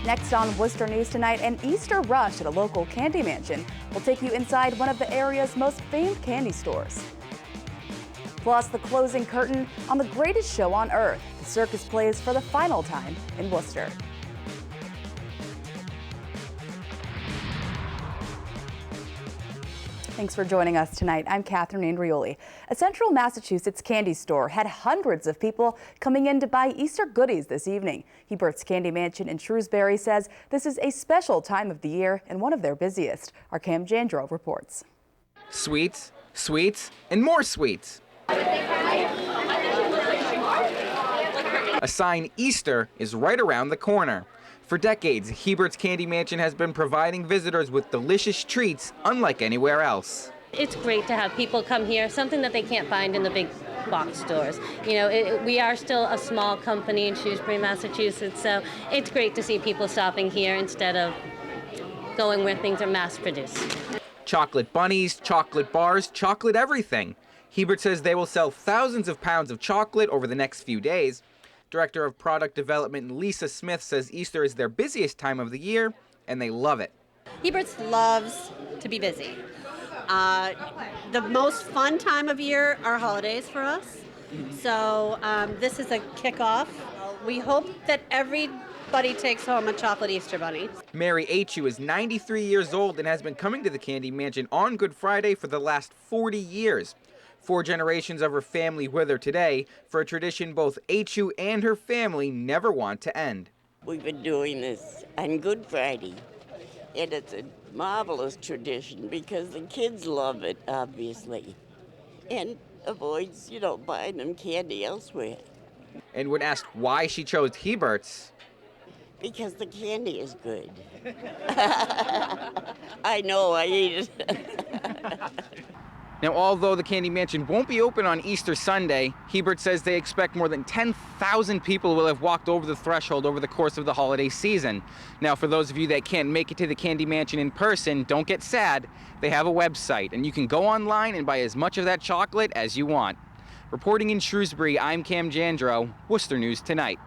Next on Worcester News Tonight, an Easter rush at a local candy mansion will take you inside one of the area's most famed candy stores. Plus, the closing curtain on the greatest show on earth. The circus plays for the final time in Worcester. Thanks for joining us tonight. I'm Catherine Andrioli. A central Massachusetts candy store had hundreds of people coming in to buy Easter goodies this evening. Hebert's Candy Mansion in Shrewsbury says this is a special time of the year and one of their busiest. Our Cam Jandro reports. Sweets, sweets, and more sweets. A sign Easter is right around the corner. For decades, Hebert's Candy Mansion has been providing visitors with delicious treats unlike anywhere else. It's great to have people come here, something that they can't find in the big box stores. You know, we are still a small company in Shrewsbury, Massachusetts, so it's great to see people stopping here instead of going where things are mass-produced. Chocolate bunnies, chocolate bars, chocolate everything. Hebert says they will sell thousands of pounds of chocolate over the next few days. Director of Product Development Lisa Smith says Easter is their busiest time of the year, and they love it. Hebert's loves to be busy. The most fun time of year are holidays for us. So this is a kickoff. We hope that everybody takes home a chocolate Easter bunny. Mary Achu is 93 years old and has been coming to the Candy Mansion on Good Friday for the last 40 years. 4 generations of her family with her today for a tradition both Achu and her family never want to end. We've been doing this on Good Friday, and it's a marvelous tradition because the kids love it, obviously, and avoids, buying them candy elsewhere. And when asked why she chose Hebert's, because the candy is good. I know, I eat it. Now, although the Candy Mansion won't be open on Easter Sunday, Hebert says they expect more than 10,000 people will have walked over the threshold over the course of the holiday season. Now, for those of you that can't make it to the Candy Mansion in person, don't get sad. They have a website, and you can go online and buy as much of that chocolate as you want. Reporting in Shrewsbury, I'm Cam Jandro, Worcester News Tonight.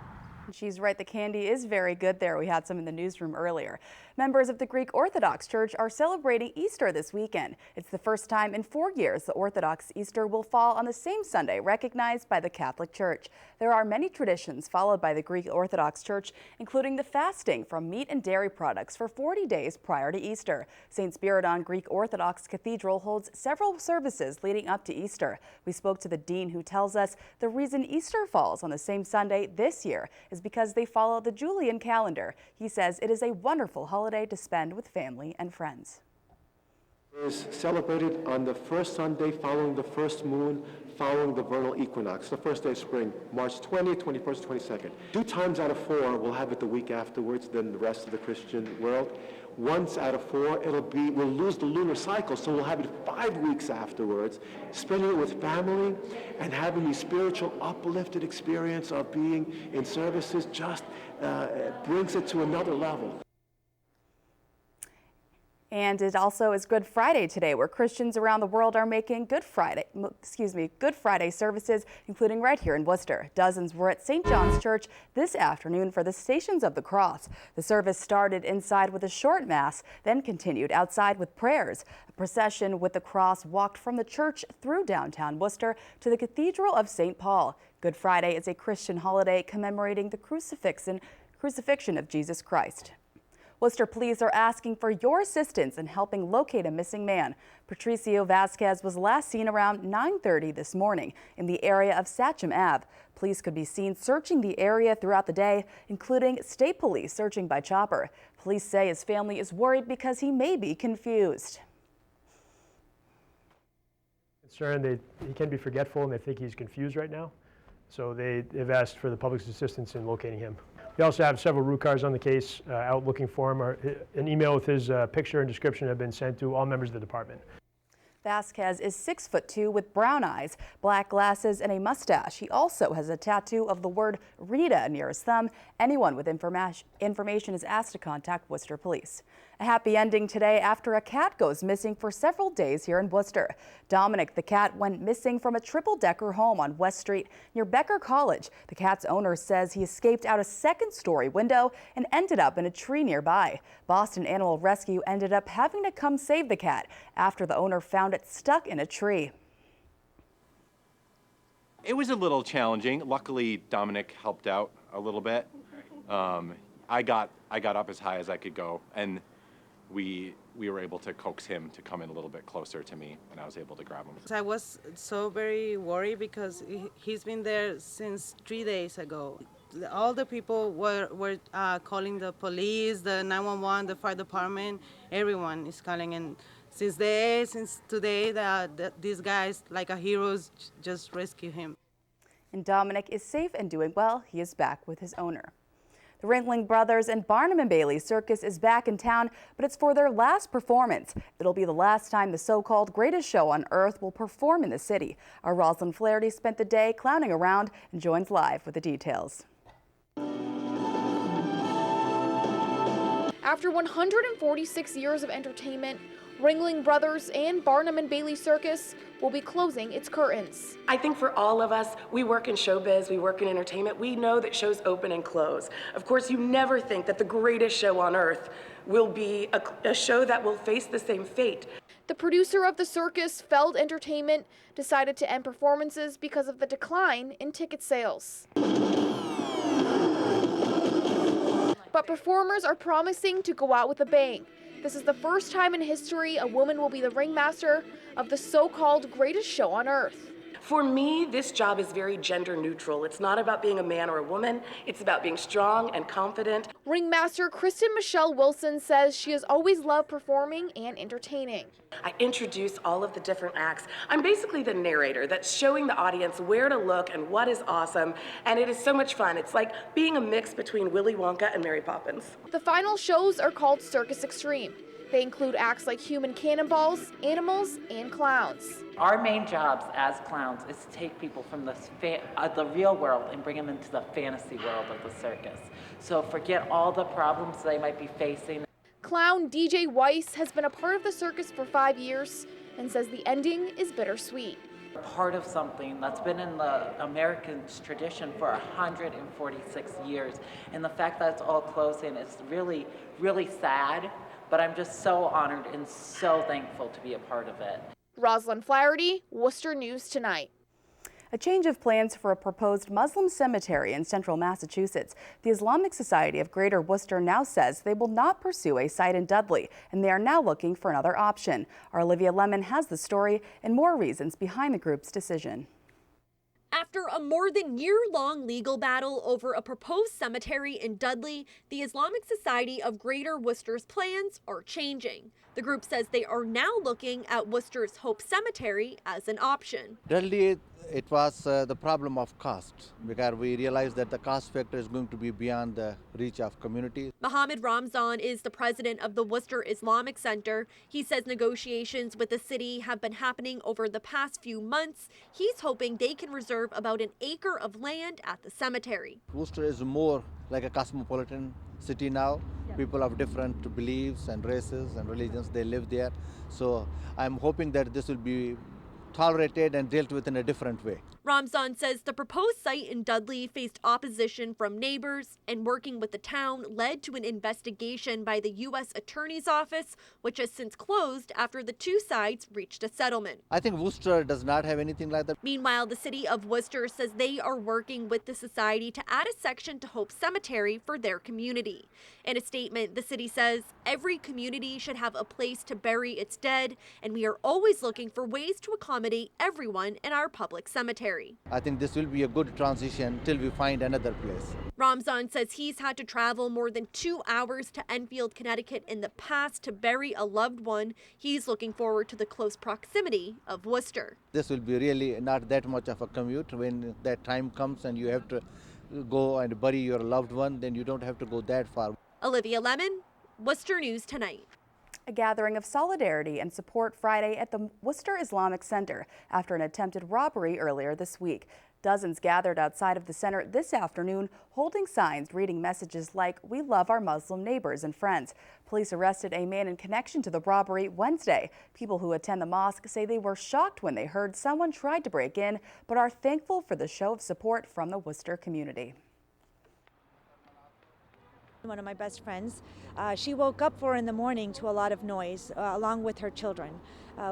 She's right, the candy is very good there. We had some in the newsroom earlier. Members of the Greek Orthodox Church are celebrating Easter this weekend. It's the first time in 4 years the Orthodox Easter will fall on the same Sunday recognized by the Catholic Church. There are many traditions followed by the Greek Orthodox Church, including the fasting from meat and dairy products for 40 days prior to Easter. St. Spiridon Greek Orthodox Cathedral holds several services leading up to Easter. We spoke to the dean who tells us the reason Easter falls on the same Sunday this year is because they follow the Julian calendar. He says it is a wonderful holiday to spend with family and friends. It is celebrated on the first Sunday following the first moon, following the vernal equinox, the first day of spring, March 20th, 21st, 22nd. 2 times out of 4, we'll have it the week afterwards than the rest of the Christian world. Once out of 4, we'll lose the lunar cycle, so we'll have it 5 weeks afterwards, spending it with family and having the spiritual uplifted experience of being in services just brings it to another level. And it also is Good Friday today, where Christians around the world are making Good Friday services, including right here in Worcester. Dozens were at St. John's Church this afternoon for the Stations of the Cross. The service started inside with a short mass, then continued outside with prayers. A procession with the cross walked from the church through downtown Worcester to the Cathedral of St. Paul. Good Friday is a Christian holiday commemorating the crucifixion of Jesus Christ. Worcester police are asking for your assistance in helping locate a missing man. Patricio Vasquez was last seen around 9:30 this morning in the area of Satcham Ave. Police could be seen searching the area throughout the day, including state police searching by chopper. Police say his family is worried because he may be confused. Concerned he can be forgetful and they think he's confused right now. So they've asked for the public's assistance in locating him. We also have several route cars on the case out looking for him. An email with his picture and description have been sent to all members of the department. Vasquez is 6'2" with brown eyes, black glasses, and a mustache. He also has a tattoo of the word Rita near his thumb. Anyone with information is asked to contact Worcester Police. A happy ending today after a cat goes missing for several days here in Worcester. Dominic the cat went missing from a triple-decker home on West Street near Becker College. The cat's owner says he escaped out a second-story window and ended up in a tree nearby. Boston Animal Rescue ended up having to come save the cat after the owner found it stuck in a tree. It was a little challenging. Luckily, Dominic helped out a little bit. I got up as high as I could go, and we were able to coax him to come in a little bit closer to me, and I was able to grab him. I was so very worried because he's been there since 3 days ago. All the people were calling the police, the 911, the fire department. Everyone is calling, and since today, these guys, like a heroes, just rescue him. And Dominic is safe and doing well. He is back with his owner. The Ringling Brothers and Barnum & Bailey Circus is back in town, but it's for their last performance. It'll be the last time the so-called greatest show on earth will perform in the city. Our Rosalind Flaherty spent the day clowning around and joins live with the details. After 146 years of entertainment, Ringling Brothers and Barnum & Bailey Circus will be closing its curtains. I think for all of us, we work in showbiz, we work in entertainment, we know that shows open and close. Of course, you never think that the greatest show on earth will be a show that will face the same fate. The producer of the circus, Feld Entertainment, decided to end performances because of the decline in ticket sales. But performers are promising to go out with a bang. This is the first time in history a woman will be the ringmaster of the so-called greatest show on earth. For me, this job is very gender neutral. It's not about being a man or a woman. It's about being strong and confident. Ringmaster Kristen Michelle Wilson says she has always loved performing and entertaining. I introduce all of the different acts. I'm basically the narrator that's showing the audience where to look and what is awesome, and it is so much fun. It's like being a mix between Willy Wonka and Mary Poppins. The final shows are called Circus Extreme. They include acts like human cannonballs, animals, and clowns. Our main jobs as clowns is to take people from the real world and bring them into the fantasy world of the circus. So forget all the problems they might be facing. Clown DJ Weiss has been a part of the circus for 5 years and says the ending is bittersweet. Part of something that's been in the American tradition for 146 years, and the fact that it's all closing is really, really sad. But I'm just so honored and so thankful to be a part of it. Rosalind Flaherty, Worcester News Tonight. A change of plans for a proposed Muslim cemetery in central Massachusetts. The Islamic Society of Greater Worcester now says they will not pursue a site in Dudley, and they are now looking for another option. Our Olivia Lemon has the story and more reasons behind the group's decision. After a more than year-long legal battle over a proposed cemetery in Dudley, the Islamic Society of Greater Worcester's plans are changing. The group says they are now looking at Worcester's Hope Cemetery as an option. Dudley, it was the problem of cost, because we realized that the cost factor is going to be beyond the reach of communities. Mohammed Ramzan is the president of the Worcester Islamic Center. He says negotiations with the city have been happening over the past few months. He's hoping they can reserve about an acre of land at the cemetery. Worcester is more like a cosmopolitan city now. People of different beliefs and races and religions, they live there. So I'm hoping that this will be tolerated and dealt with in a different way. Ramzan says the proposed site in Dudley faced opposition from neighbors, and working with the town led to an investigation by the U.S. Attorney's Office, which has since closed after the two sides reached a settlement. I think Worcester does not have anything like that. Meanwhile, the city of Worcester says they are working with the society to add a section to Hope Cemetery for their community. In a statement, the city says every community should have a place to bury its dead, and we are always looking for ways to accommodate everyone in our public cemetery. I think this will be a good transition till we find another place. Ramzan says he's had to travel more than 2 hours to Enfield, Connecticut in the past to bury a loved one. He's looking forward to the close proximity of Worcester. This will be really not that much of a commute. When that time comes and you have to go and bury your loved one, then you don't have to go that far. Olivia Lemon, Worcester News Tonight. A gathering of solidarity and support Friday at the Worcester Islamic Center after an attempted robbery earlier this week. Dozens gathered outside of the center this afternoon, holding signs reading messages like, "We love our Muslim neighbors and friends." Police arrested a man in connection to the robbery Wednesday. People who attend the mosque say they were shocked when they heard someone tried to break in, but are thankful for the show of support from the Worcester community. One of my best friends, she woke up 4 in the morning to a lot of noise, along with her children.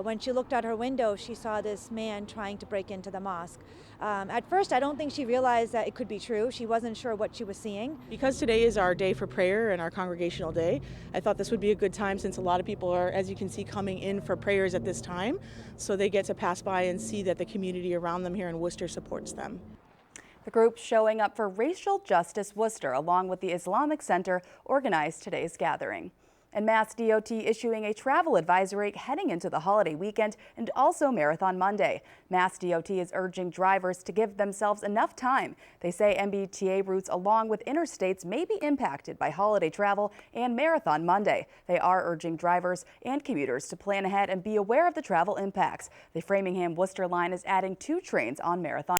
When she looked out her window, she saw this man trying to break into the mosque. At first, I don't think she realized that it could be true. She wasn't sure what she was seeing. Because today is our day for prayer and our congregational day, I thought this would be a good time since a lot of people are, as you can see, coming in for prayers at this time. So they get to pass by and see that the community around them here in Worcester supports them. The group showing up for Racial Justice Worcester, along with the Islamic Center, organized today's gathering. And Mass DOT issuing a travel advisory heading into the holiday weekend and also Marathon Monday. Mass DOT is urging drivers to give themselves enough time. They say MBTA routes along with interstates may be impacted by holiday travel and Marathon Monday. They are urging drivers and commuters to plan ahead and be aware of the travel impacts. The Framingham-Worcester line is adding 2 trains on Marathon